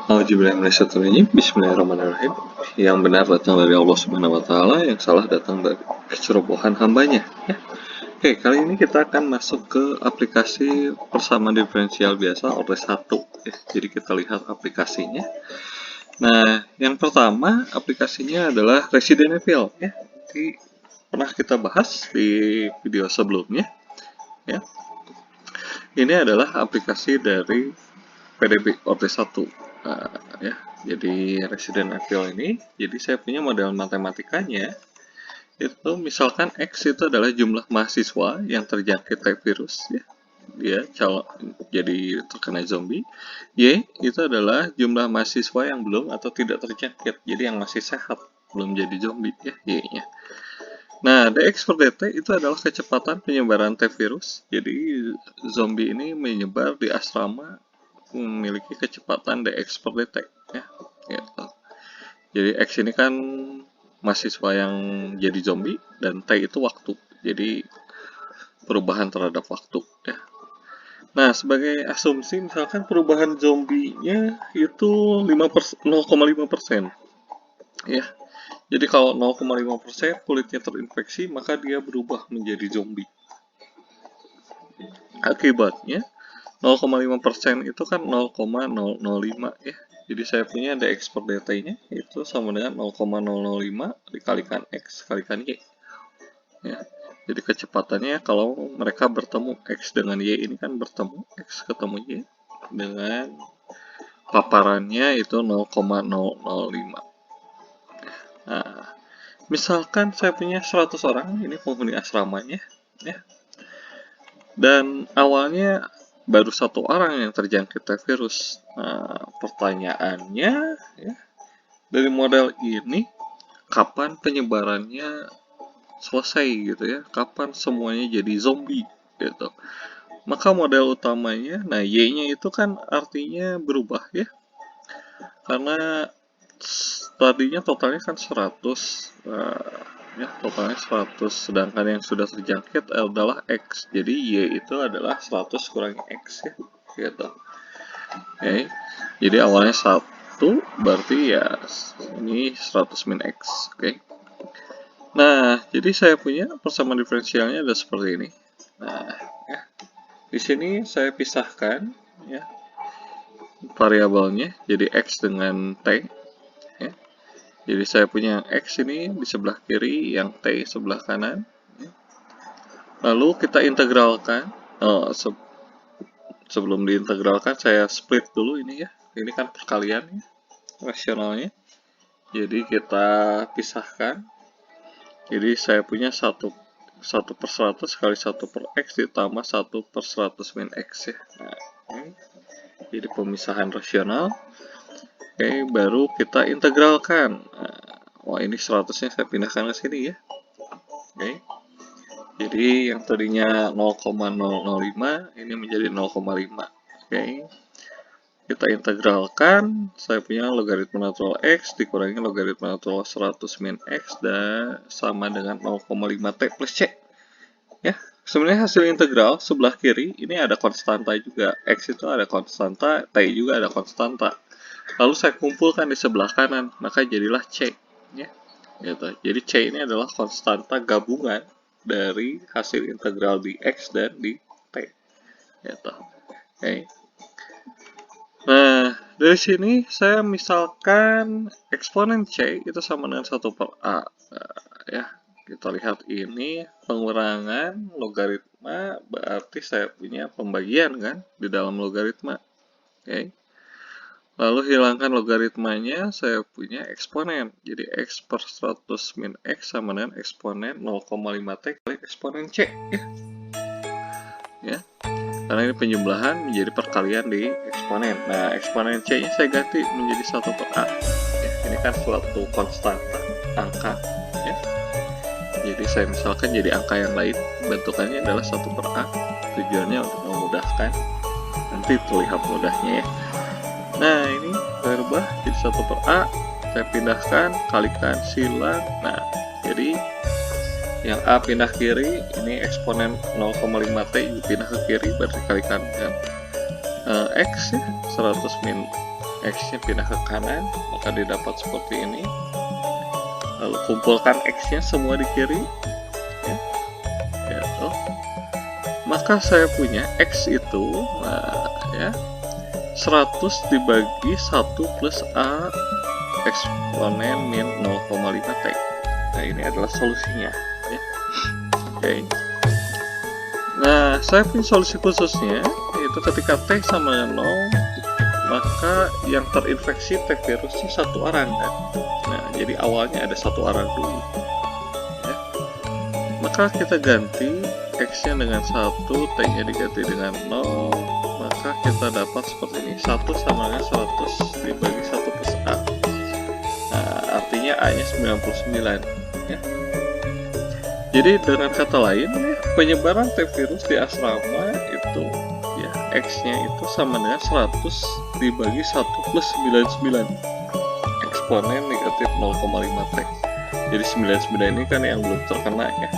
Auzubillahiminasyaitonirrajim. Bismillahirrahmanirrahim. Yang benar datang dari Allah Subhanahu wa taala, yang salah datang dari kecerobohan hambanya, ya. Oke, kali ini kita akan masuk ke aplikasi persamaan diferensial biasa order 1, ya. Jadi kita lihat aplikasinya. Nah, yang pertama aplikasinya adalah Resident Evil, ya. Jadi pernah kita bahas di video sebelumnya, ya. Ini adalah aplikasi dari PDB order 1. Ya. Jadi Resident Evil ini, jadi saya punya model matematikanya itu misalkan X itu adalah jumlah mahasiswa yang terjangkit virus, ya. Dia calon jadi terkena zombie. Y itu adalah jumlah mahasiswa yang belum atau tidak terjangkit, jadi yang masih sehat, belum jadi zombie, ya, Y-nya. Nah, dx per dt itu adalah kecepatan penyebaran T virus. Jadi zombie ini menyebar di asrama memiliki kecepatan dx per dt, ya, gitu. Jadi x ini kan mahasiswa yang jadi zombie dan t itu waktu, jadi perubahan terhadap waktu, ya. Nah, sebagai asumsi misalkan perubahan zombinya itu 0,5%, ya. Jadi kalau 0,5% kulitnya terinfeksi, maka dia berubah menjadi zombie. Akibatnya 0,5% itu kan 0,005, ya. Jadi saya punya dx per dt-nya itu sama dengan 0,005 dikalikan x kalikan y, ya. Jadi kecepatannya kalau mereka bertemu, x dengan y ini kan bertemu, x ketemu y, dengan paparannya itu 0,005. Nah, misalkan saya punya 100 orang, ini penghuni asramanya, ya. Dan awalnya baru 1 orang yang terjangkit virus. Nah, pertanyaannya, ya, dari model ini kapan penyebarannya selesai gitu, ya? Kapan semuanya jadi zombie gitu? Maka model utamanya, nah Y-nya itu kan artinya berubah, ya. Karena tadinya totalnya kan 100, ya, totalnya 100, sedangkan yang sudah terjangkit adalah X, jadi Y itu adalah 100 kurangi X, ya, gitu. Oke, jadi awalnya 1, berarti ya ini 100 min X, oke. Nah, jadi saya punya persamaan diferensialnya ada seperti ini. Nah, ya, di sini saya pisahkan, ya, variabelnya jadi X dengan T, ya. Jadi saya punya yang X ini di sebelah kiri, yang T sebelah kanan, ya. Lalu kita integralkan. Sebelum diintegralkan saya split dulu ini, ya. Ini kan perkalian, ya, rasionalnya. Jadi kita pisahkan. Jadi saya punya 1 per 100 kali 1 per X ditambah 1 per 100 min X, ya. Nah, ini jadi pemisahan rasional. Oke, baru kita integralkan. Nah, wah, ini 100-nya saya pindahkan ke sini, ya. Oke. Jadi yang tadinya 0,005 ini menjadi 0,5. Oke. Kita integralkan, saya punya logaritma natural X dikurangi logaritma natural 100 min X dan sama dengan 0,5T plus C. Ya, sebenarnya hasil integral sebelah kiri ini ada konstanta juga. X itu ada konstanta, T juga ada konstanta. Lalu saya kumpulkan di sebelah kanan, maka jadilah C, ya. Gitu. Jadi C ini adalah konstanta gabungan dari hasil integral di X dan di T. Gitu. Oke. Nah, dari sini saya misalkan eksponen C itu sama dengan 1 per A. Nah, ya, kita lihat ini pengurangan logaritma, berarti saya punya pembagian kan di dalam logaritma. Oke. Lalu hilangkan logaritmanya, saya punya eksponen. Jadi X per 100 min X sama dengan eksponen 0,5T kali eksponen C, ya. Ya. Karena ini penjumlahan menjadi perkalian di eksponen. Nah, eksponen C-nya saya ganti menjadi 1 per A. Ya, ini kan suatu konstanta, angka, ya. Jadi saya misalkan jadi angka yang lain, bentukannya adalah 1 per A. Tujuannya untuk memudahkan, nanti terlihat mudahnya, ya. Nah, ini saya rubah jadi 1 per A. Saya pindahkan, kalikan, silang. Nah, jadi yang A pindah kiri, ini eksponen 0,5T pindah ke kiri, berarti kalikan dengan X, ya, 100 min X-nya pindah ke kanan, maka didapat seperti ini. Lalu kumpulkan X-nya semua di kiri, ya, gitu. Maka saya punya X itu, ya, 100 dibagi 1 plus A eksponen min 0,5 T. Nah, ini adalah solusinya, ya. Oke. Nah, saya punya solusi khususnya, yaitu ketika T sama dengan 0, maka yang terinfeksi T virusnya 1 orang, kan? Nah, jadi awalnya ada 1 orang dulu, ya. Maka kita ganti X-nya dengan 1, T-nya diganti dengan 0, maka kita dapat seperti ini, 1 sama dengan 100 dibagi 1 plus A. Nah, artinya A-nya 99, ya. Jadi dengan kata lain, ya, penyebaran T virus di asrama itu, ya, X-nya itu sama dengan 100 dibagi 1 plus 99 eksponen negatif 0,5 T. Jadi 99 ini kan yang belum terkena, ya.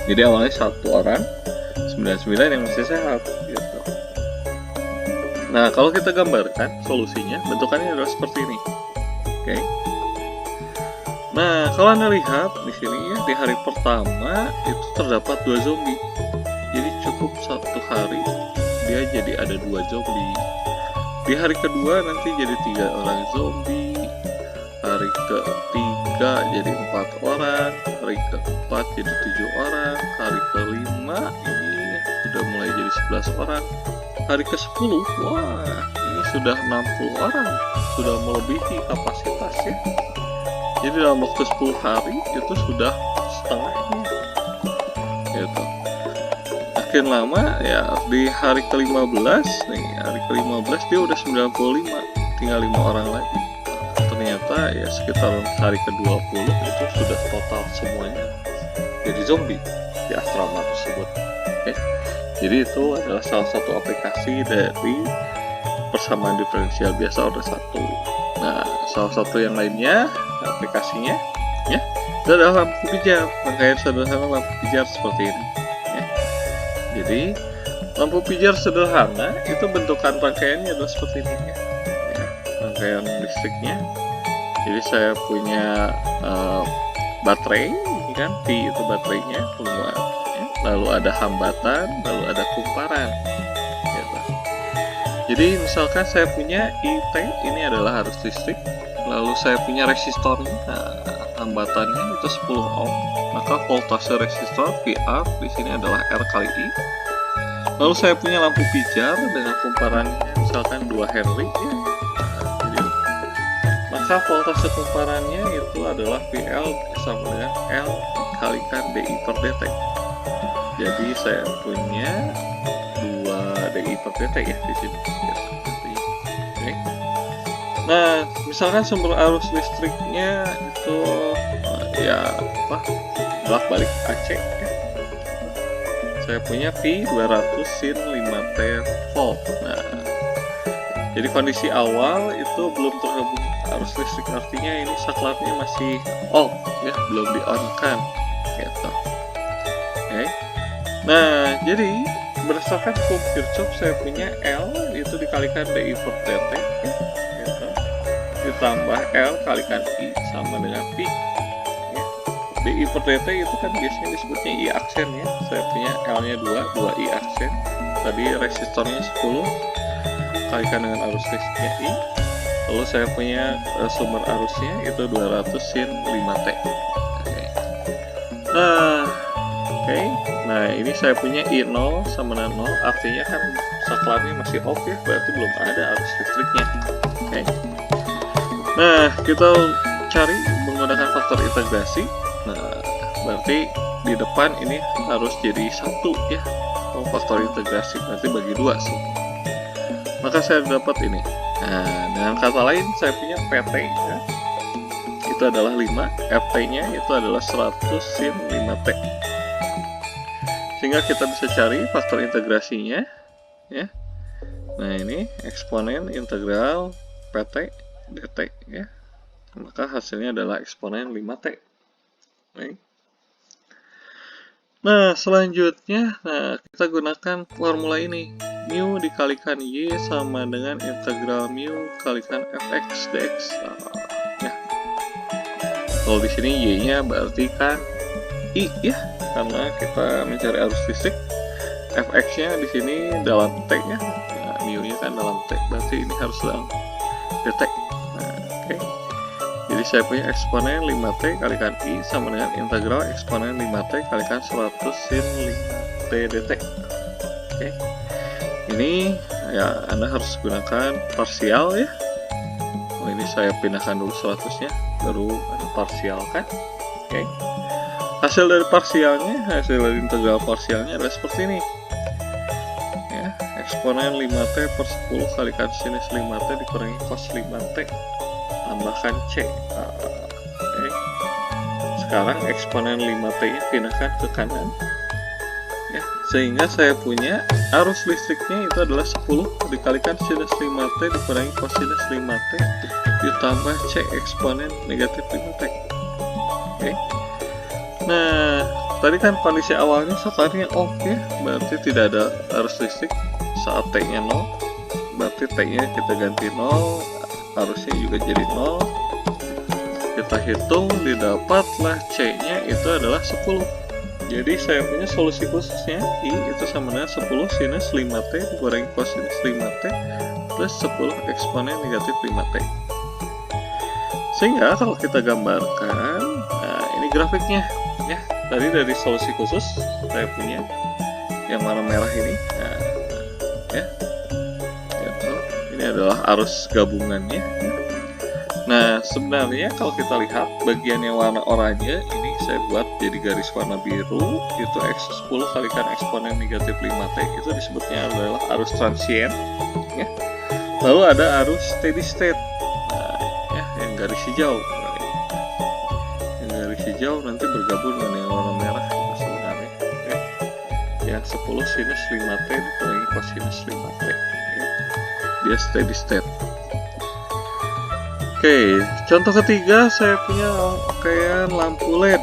Jadi awalnya 1 orang, 99 yang masih sehat, gitu. Nah, kalau kita gambarkan solusinya, bentukannya adalah seperti ini. Oke. Nah, kalau Anda lihat di sini, ya, di hari pertama itu terdapat 2 zombie. Jadi cukup 1 hari dia jadi ada 2 zombie. Di hari kedua nanti jadi 3 orang zombie. Hari ketiga jadi 4 orang. Hari keempat jadi 7 orang. Hari kelima ini sudah mulai jadi 11 orang. Hari ke-10, wah, ini sudah 60 orang. Sudah melebihi kapasitasnya. Jadi dalam waktu 10 hari itu sudah setengahnya, gitu. Makin lama, ya, di hari ke-15 nih, hari ke-15 dia udah 95, tinggal 5 orang lagi. Ternyata ya sekitar hari ke-20 itu sudah total semuanya jadi zombie di asrama tersebut. Oke. Jadi itu adalah salah satu aplikasi dari persamaan diferensial biasa order 1. Nah, salah satu yang lainnya aplikasinya, ya, itu adalah lampu pijar. Rangkaian sederhana lampu pijar seperti ini, ya. Jadi lampu pijar sederhana itu bentukan rangkaiannya adalah seperti ini, ya. Rangkaian listriknya. Jadi saya punya baterai, kan, P itu baterainya, penguat, ya. Lalu ada hambatan, lalu ada kumparan, gitu. Jadi misalkan saya punya IT, ini adalah arus listrik. Lalu saya punya resistornya, hambatannya itu 10 ohm, maka voltase resistor VR di sini adalah R kali I. Lalu saya punya lampu pijar dengan kumparannya misalkan 2 Henry, ya. Jadi, maka voltase kumparannya itu adalah VL sama dengan L dikalikan DI per dt. Jadi saya punya 2 DI per dt, ya, di sini. Oke. Nah, misalkan sumber arus listriknya itu, ya, bolak-balik AC, ya. Saya punya P 200 sin 5T volt. Nah, jadi kondisi awal itu belum terhubung arus listrik, artinya ini saklarnya masih off, ya, belum di on kan, gitu. Oke. Nah, jadi berdasarkan hukum Kirchhoff saya punya L itu dikalikan DI per dt, ya, gitu. Ditambah L kalikan I sama dengan P, ya. DI per dt itu kan biasanya disebutnya I aksen, ya. Saya punya L nya 2 I aksen. Tadi resistornya 10 kalikan dengan arus listriknya I. Lalu saya punya sumber arusnya itu 200 sin 5T. Oke. Oke. Nah, ini saya punya I0 sama dengan 0, artinya kan saklarnya masih off, ya, berarti belum ada arus listriknya. Oke. Nah, kita cari menggunakan faktor integrasi. Nah, berarti di depan ini harus jadi 1, ya. Faktor integrasi berarti bagi 2 semua. Maka saya dapat ini. Nah, dengan kata lain saya punya PT, ya, itu adalah 5, FT nya itu adalah 100 sin 5T. Sehingga kita bisa cari faktor integrasinya, ya. Nah, ini eksponen integral PT dt, ya. Maka hasilnya adalah eksponen 5T. Baik. Nah, selanjutnya, kita gunakan formula ini. mu dikalikan y sama dengan integral mu kalikan fx dx. Ya. Kalau di sini y-nya berarti kan i ya, karena kita mencari arus listrik. Fx-nya di sini dalam T ya. Nah, mu-nya kan dalam T, berarti ini harus dalam dt. Nah, oke. Jadi saya punya eksponen 5T kalikan I sama dengan integral eksponen 5T kalikan 100 sin 5T dt. Oke. Ini ya Anda harus gunakan parsial ya. Oh, ini saya pindahkan dulu 100-nya, baru Anda parsialkan. Oke. Hasil dari parsialnya, hasil dari integral parsialnya adalah seperti ini. Ya, eksponen 5T per 10 kalikan sinus 5T dikurangi cos 5T tambahkan C. Oke. Sekarang eksponen 5T-nya pindahkan ke kanan. Ya, sehingga saya punya arus listriknya itu adalah 10 dikalikan sinus 5T dikurangi cosinus 5T ditambah C eksponen negatif 5T. Oke. Nah, tadi kan kondisi awalnya satarnya off ya, berarti tidak ada arus listrik saat T-nya 0. Berarti T-nya kita ganti 0, arusnya juga jadi 0. Kita hitung, didapatlah C-nya itu adalah 10. Jadi saya punya solusi khususnya I itu sama dengan 10 sinus 5T dikurangi cosinus 5T plus 10 eksponen negatif 5T. Sehingga kalau kita gambarkan, nah ini grafiknya ya. Tadi dari solusi khusus saya punya yang warna merah ini. Nah, ya. Gitu. Ini adalah arus gabungannya. Nah, sebenarnya kalau kita lihat bagian yang warna oranye ini saya buat jadi garis warna biru, itu X10 kalikan eksponen negatif 5T itu disebutnya adalah arus transient ya. Lalu ada arus steady state. Nah, ya, yang garis hijau. Yang garis hijau nanti bergabung dengan yang warna merah itu sebenarnya ya. Yang 10 sinus 5T dikurangi cosinus 5T ya. Dia steady state. Oke, contoh ketiga saya punya rangkaian lampu LED.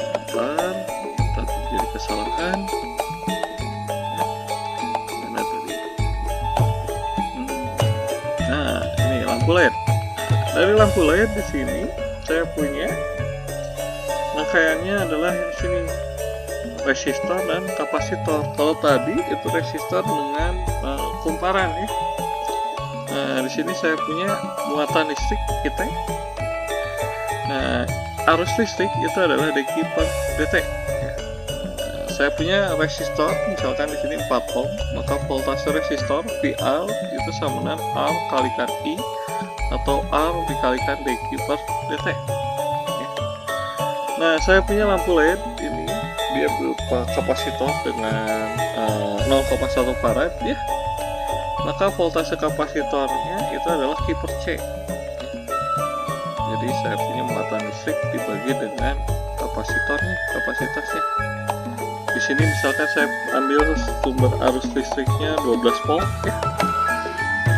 Bentar, terjadi kesalahan. Mana tadi? Nah, ini lampu LED. Dari lampu LED di sini saya punya rangkaiannya adalah di sini. Resistor dan kapasitor. Kalau tadi itu resistor dengan kumparan ya. Nah, di sini saya punya muatan listrik kita. Nah, arus listrik itu adalah dq per dt. Ya. Nah, saya punya resistor, misalkan di sini 4 ohm, maka voltase resistor VR itu sama dengan R kalikan I atau R dikalikan dq per dt. Ya. Nah, saya punya lampu LED ini. Dia berupa kapasitor dengan 0,1 farad ya. Maka voltase kapasitornya itu adalah Q per C. Jadi saya punya muatan listrik dibagi dengan kapasitasnya. Di sini misalkan saya ambil sumber arus listriknya 12 volt ya.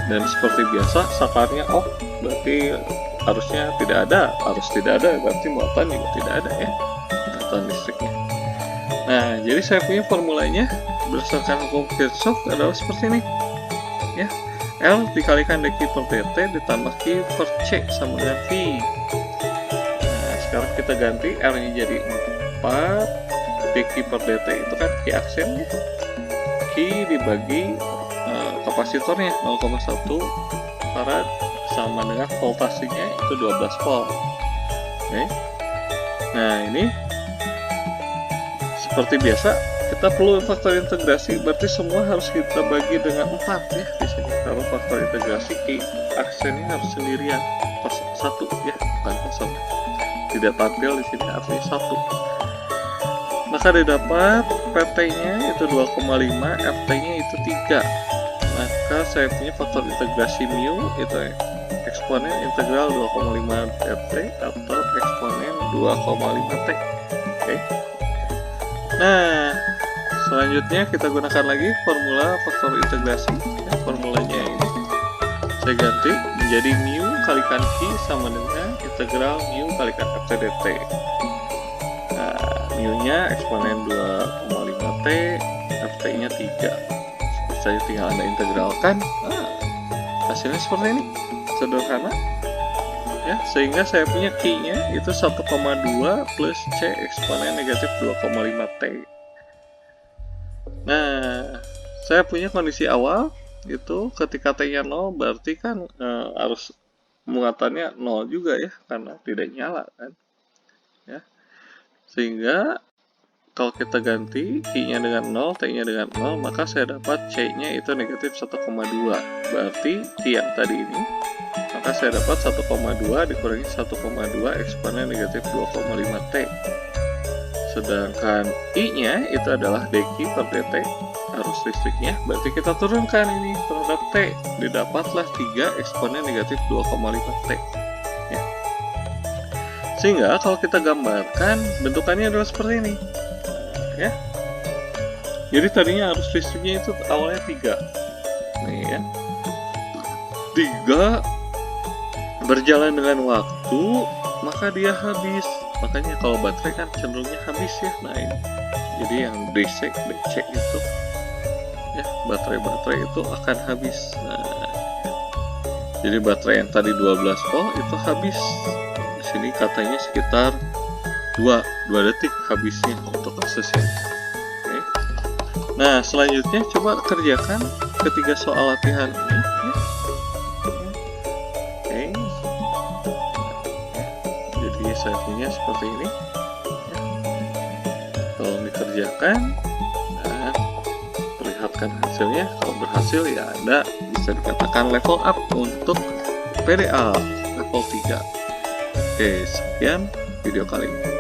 Dan seperti biasa sakarnya off, berarti arusnya tidak ada. Arus tidak ada berarti muatan juga tidak ada ya. Muatan listriknya. Nah, jadi saya punya formulanya berdasarkan hukum Kirchhoff adalah seperti ini. Ya, L dikalikan dq per dt ditambah Q per C sama dengan V. Nah, sekarang kita ganti R-nya jadi 4, dq per dt itu kan Q aksen, Q dibagi kapasitornya 0,1 farad sama dengan voltasenya itu 12 volt. Oke. Nah, ini seperti biasa kita perlu faktor integrasi, berarti semua harus kita bagi dengan 4 ya di sini. Kalau faktor integrasi I aksennya harus sendirian pas 1 ya, bukan kosong. Tidak tampil di sini artinya 1. Maka didapat PT-nya itu 2,5, FT-nya itu 3. Maka saya punya faktor integrasi mu itu eksponen integral 2,5 FT atau eksponen 2,5T. Oke. Nah, selanjutnya kita gunakan lagi formula faktor integrasi. Ya, formulanya ini saya ganti menjadi mu kalikan Q sama dengan integral mu kalikan FT dt. Nah, mu-nya eksponen 2,5T, ft-nya 3. Saya tinggal Anda integralkan. Hasilnya seperti ini. Sederhana. Ya, sehingga saya punya Q-nya itu 1,2 plus C eksponen negatif 2,5T. Nah, saya punya kondisi awal itu ketika T-nya 0 berarti kan arus muatannya 0 juga ya, karena tidak nyala kan. Ya. Sehingga kalau kita ganti Q-nya dengan 0, T-nya dengan 0, maka saya dapat C-nya itu negatif 1,2. Berarti Q yang tadi ini, maka saya dapat 1,2 dikurangi 1,2 eksponen negatif 2,5T. Sedangkan I-nya itu adalah dq per dt, arus listriknya. Berarti kita turunkan ini terhadap T. Didapatlah 3 eksponen negatif 2,5T. Ya. Sehingga kalau kita gambarkan, bentukannya adalah seperti ini. Ya. Jadi tadinya arus listriknya itu awalnya 3. Nih ya. 3 berjalan dengan waktu, maka dia habis. Makanya kalau baterai kan cenderungnya habis ya. Nah ini. Jadi yang DC itu ya, baterai-baterai itu akan habis. Nah, jadi baterai yang tadi 12 volt itu habis. Di sini katanya sekitar 2 detik habisnya untuk kasusnya. Oke. Nah, selanjutnya coba kerjakan ketiga soal latihan ini. Jadi saya punya seperti ini. Kalau dikerjakan, nah, perlihatkan hasilnya. Kalau berhasil ya Anda bisa dikatakan level up untuk PDA level 3. Oke, sekian video kali ini.